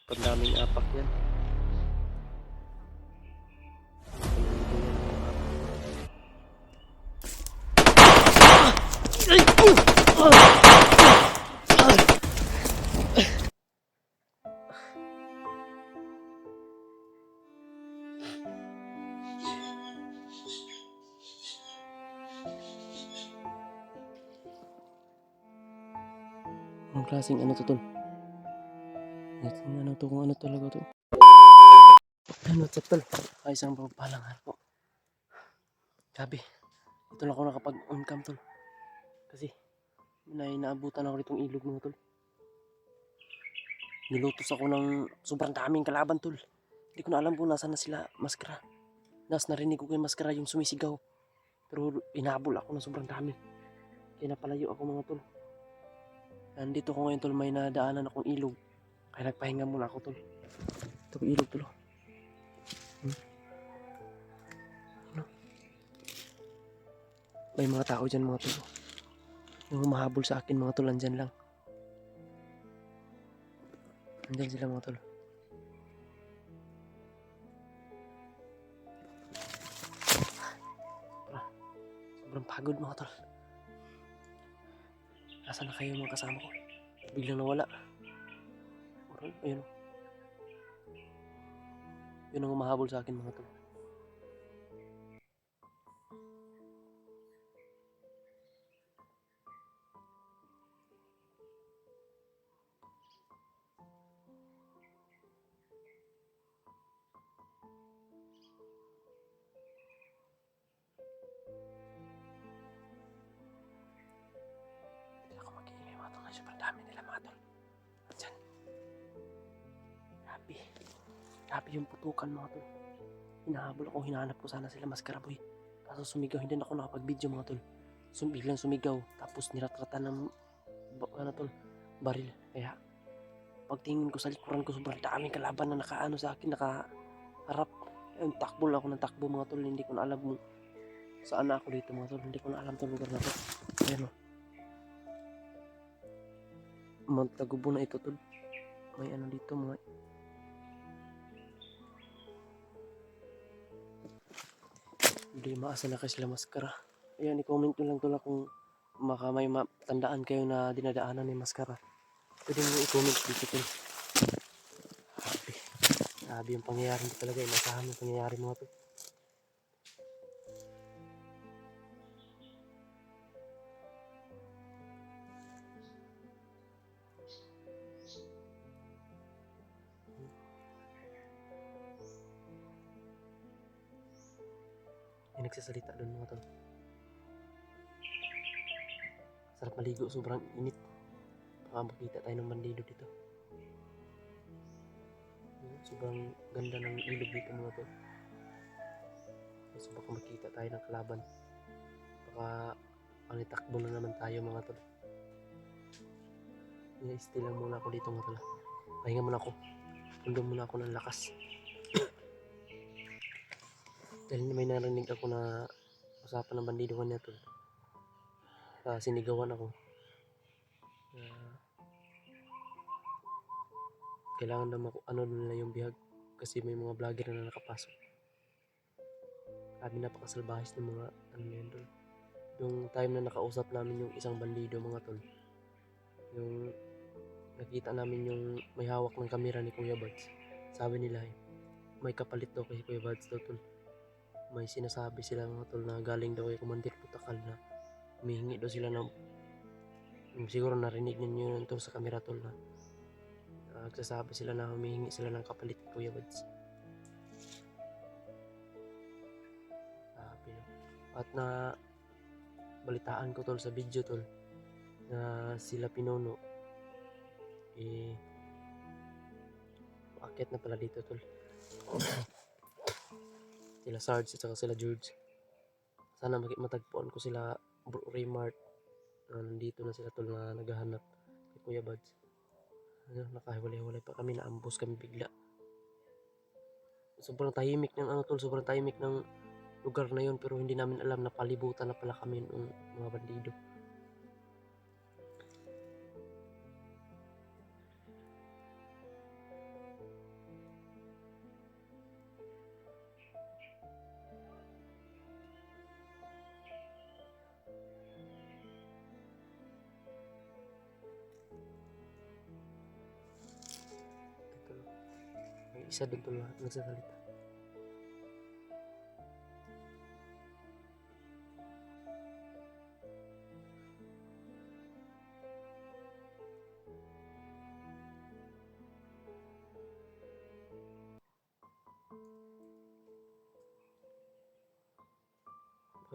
Pandaming apak yan. Anong klaseng ano to tol? Ano to, kung ano talaga to. Ano what's up tol? Ay isang pagpalang po. Grabe. Ito lang ako nakapag on cam tol. Kasi naabutan ako ditong ilog mga tol. Nilutos ako ng sobrang daming kalaban tol. Hindi ko na alam kung nasaan na sila maskara. Narinig ko kay maskara yung sumisigaw. Pero inabol ako ng sobrang dami. Kaya napalayo ako mga tol. Nandito ko ngayon tol, may nadaanan akong ilog. Kaya nagpahinga muna ako tol. Ito ko ilog tol. Ano? May mga tao dyan mga tol. Yung humahabol sa akin mga tol, andyan lang. Andyan sila mga tol. Sobrang pagod mga tol. Nasaan na kayo mga kasama ko? Biglang nawala. Ayun. Yun ang humahabol sa akin mga tol. Hindi ako mag-iingay mga tol. Sobrang dami nila mga tol. Andyan. Grabe yung putukan mga tol. Hinahabol ako, hinahanap ko sana sila maskara boy. Kaso sumigaw, hindi na ako nakapag-video mga tol. Biglang sumigaw, tapos niratratan ng ano tol, baril. Kaya pagtingin ko sa likuran ko, sobrang daming kalaban na nakaano sa akin, nakaharap. Ayun, takbo lang ako ng takbo mga tol. Hindi ko na alam kung saan na ako dito mga tol. Hindi ko na alam itong lugar na to. Ayan o. Mount Tagubo na ito tol. May ano dito mga. Hindi maasa na kayo sila maskara. Ayan, i-comment nyo lang tol kung may matandaan kayo na dinadaanan ni maskara. Pwede nyo i-comment dito tol. Grabe yung pangyayari dito talaga. Inasahan yung pangyayari mga tol. May nagsasalita doon mga tol. Sarap maligo, sobrang init. Baka makita tayo ng bandido dito. Sobrang ganda ng ilog dito mga tol. So baka makita tayo ng kalaban. Baka panitakbo na naman tayo mga tol. I-stay lang muna ako dito mga tol. Pahinga muna ako. Pundo muna ako ng lakas. Dahil may narinig ako na usapan ng bandido kanina tol. Sinigawan ako. Kailangan na ano nila yung bihag kasi may mga vlogger na nakapasok. Sabi napakasalbahis ng mga ano yun tol. Yung time na nakausap namin yung isang bandido mga tol. Yung nakita namin yung may hawak ng kamera ni Kuya Buds. Sabi nila may kapalit daw kay Kuya Buds daw tol. May sinasabi sila mga tol na galing daw kay Commander Putakal na humihingi daw sila ng siguro narinig ninyo yun tol sa kamera tol na nagsasabi sila na humihingi sila ng kapalit kay Kuya Buds. At na balitaan ko tol sa video tol na sila Pinono akit na pala dito tol. Sila Sarge at saka sila George. Sana matagpuan ko sila Raymart. Nandito na sila tol na naghahanap kay Kuya Buds. Nakahiwalay-hiwalay pa kami, naambos kami bigla. Sobrang tahimik ng tol, sobrang tahimik ng lugar na yun, pero hindi namin alam na palibutan na pala kami ng mga bandido. isa doon tol na nagsasalita.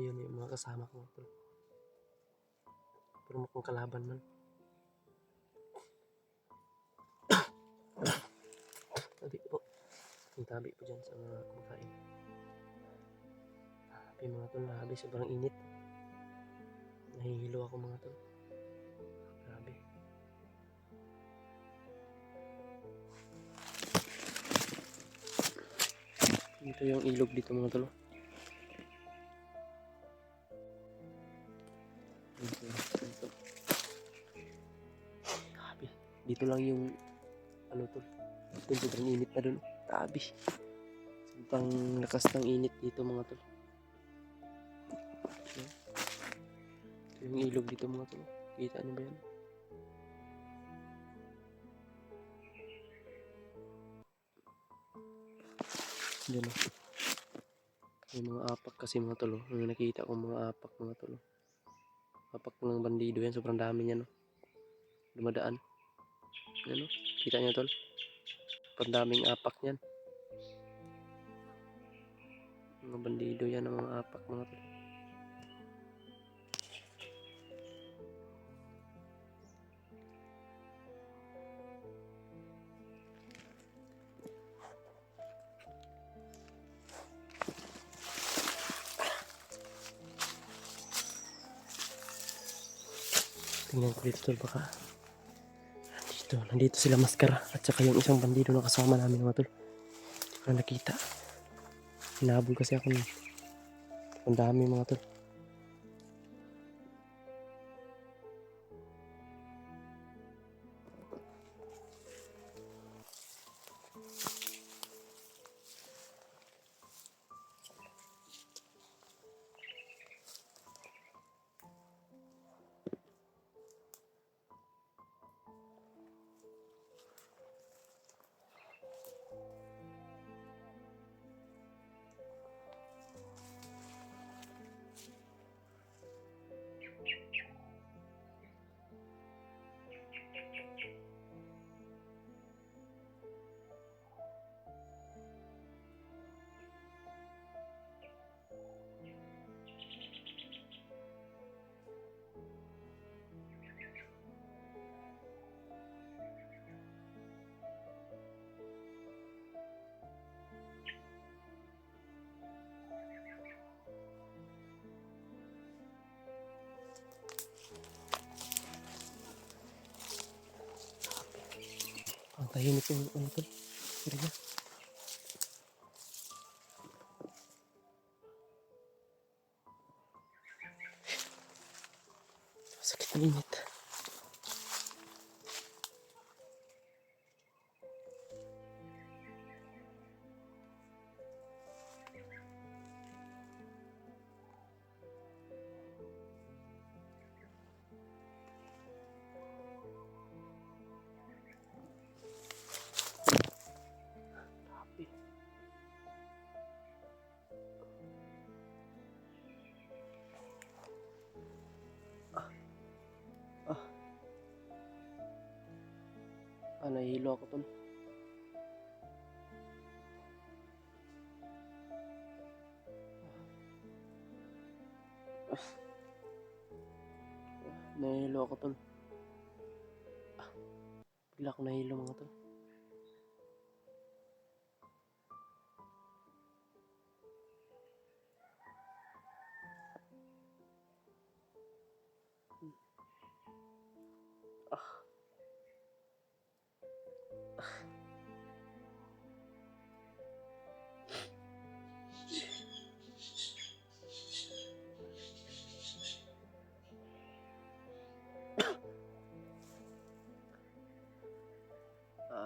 Ayun yung mga kasama ko tol. Pero mukhang kalaban man. Tabi po. Yung tabi po dyan sa mga kumakain. Tabi mga tol, grabe sobrang init. Nahihilo ako mga tol. Grabe. Dito yung ilog dito mga tol. Dito. Grabe. Dito lang yung ano tol. Dito sobrang init na dun. Grabe. Sobrang lakas ng init dito mga tol. Ito yung ilog dito mga tol. Kita nyo ba yan? Diyan o. May mga apak kasi mga tol. May nakita kong mga apak mga tol. Apak ng bandido yan. Sobrang dami niyan. Dumadaan. Yan o. Kita nyo tol. Sobrang daming apak niyan. Mga bandido yan ang mga apak mga tol. Tingnan ko dito tol baka nandito sila maskara at saka yung isang bandido na kasama namin mga tol. Hindi ko na nakita. Hinabol kasi ako nun. Ang dami mga tol. Ang tahimik yung ano tol. Pero na. Sakit ng init. Nahihilo ako tol. Nahihilo ako tol. Bigla ako nahihilo mga tol.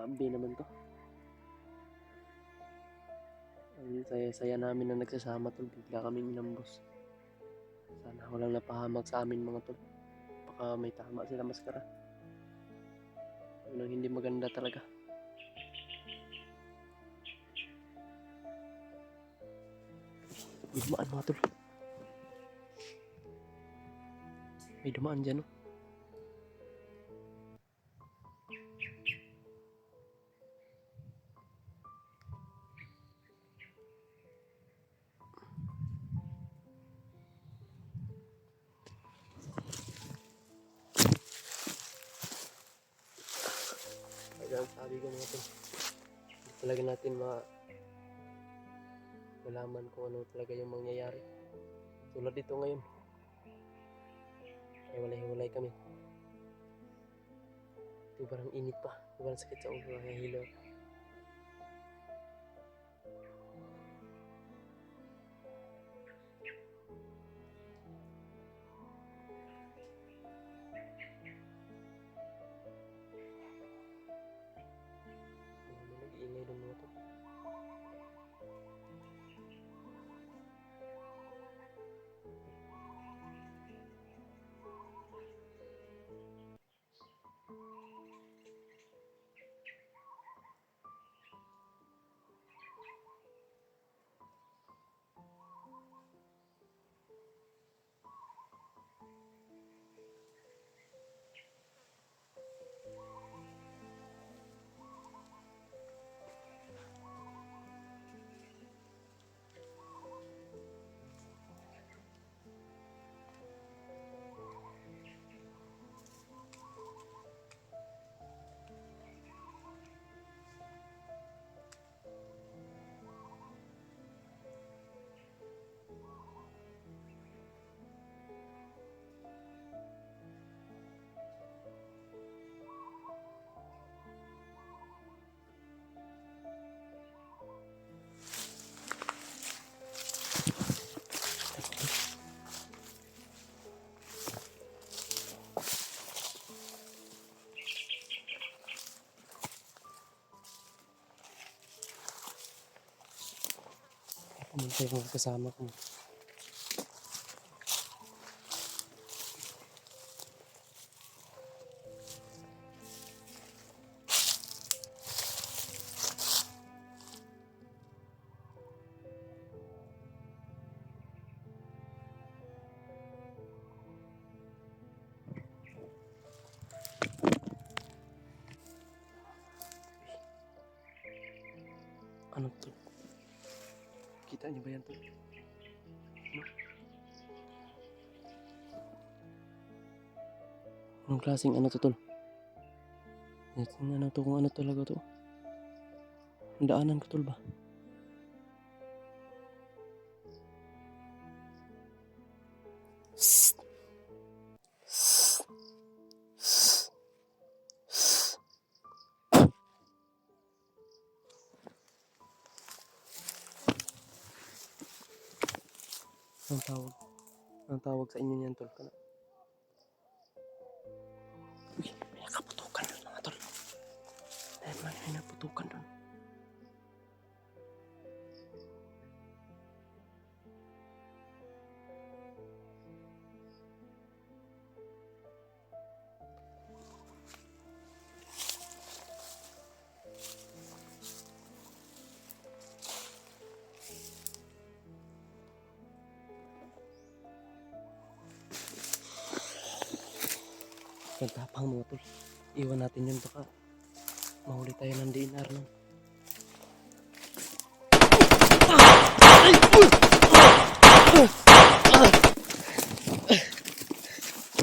Abi naman to. Ang saya-saya namin na nagsasama tol. Bigla kaming inambos. Sana walang napahamak sa amin mga tol. Baka may tama sila maskara. Yun ang hindi maganda talaga. May dumaan mga tol. May dumaan dyan, no? Kaya ang sabi ko mga tol, hindi talaga natin malaman kung ano talaga yung mangyayari. Tulad dito ngayon. Hiwalay-hiwalay kami. Sobrang init pa. Sobrang sakit sa ulo. Nahihilo. Nag-iingay doon mga to. Pumunta yung mga kasama ko. Ano to? Kita niyo ba yan to? Ano? Anong klaseng ano to tol? Ano to, kung ano talaga to? Ang daanan ko tol ba? Sst. Sst. Sst. Sst. Ang tawag. Ang tawag sa inyo niyan tol. Uy, may nakaputukan doon mga tol. Dahil may naputukan doon. Nagtapang mga tol. Iwan natin yun baka mahuli tayo ng DNR nun.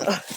Ah!